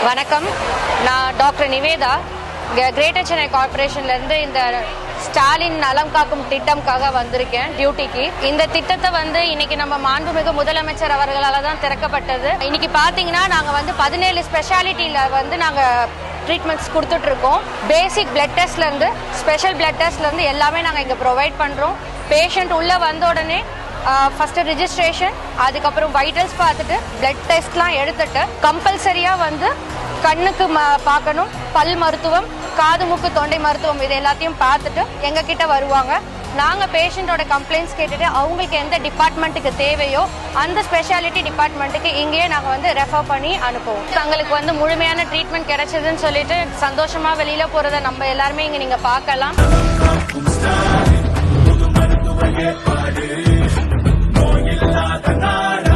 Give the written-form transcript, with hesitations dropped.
வணக்கம், நான் doctor Nivetha. Greater Chennai கார்பரேஷன்லேருந்து இந்த ஸ்டாலின் நலம் காக்கும் திட்டம்காக வந்திருக்கேன் டியூட்டிக்கு. இந்த திட்டத்தை இன்னைக்கு நம்ம மாண்புமிகு முதலமைச்சர் அவர்களால் தான் திறக்கப்பட்டது. இன்னைக்கு பார்த்தீங்கன்னா நாங்கள் 17 ஸ்பெஷாலிட்டியில் நாங்கள் ட்ரீட்மெண்ட்ஸ் கொடுத்துட்டு இருக்கோம். பேசிக் பிளட் டெஸ்ட்லேருந்து ஸ்பெஷல் பிளட் டெஸ்ட்லேருந்து எல்லாமே நாங்கள் இங்கே ப்ரொவைட் பண்ணுறோம். பேஷண்ட் உள்ளே வந்த உடனே ஃபர்ஸ்ட் ரிஜிஸ்ட்ரேஷன், அதுக்கப்புறம் வைட்டல்ஸ் பார்த்துட்டு பிளட் டெஸ்ட்லாம் எடுத்துட்டு கம்பல்சரியாக கண்ணுக்கு பார்க்கணும், பல் மருத்துவம், காது மூக்கு தொண்டை மருத்துவம், இது எல்லாத்தையும் பார்த்துட்டு எங்ககிட்ட வருவாங்க. நாங்கள் பேஷண்ட்டோட கம்ப்ளைண்ட்ஸ் கேட்டுட்டு அவங்களுக்கு எந்த டிபார்ட்மெண்ட்டுக்கு தேவையோ அந்த ஸ்பெஷாலிட்டி டிபார்ட்மெண்ட்டுக்கு இங்கேயே நாங்கள் ரெஃபர் பண்ணி அனுப்புவோம். தங்களுக்கு முழுமையான ட்ரீட்மெண்ட் கிடைச்சதுன்னு சொல்லிட்டு சந்தோஷமாக வெளியில் போகிறத நம்ம எல்லாருமே இங்கே நீங்கள் பார்க்கலாம். நோயில்லாத நாடு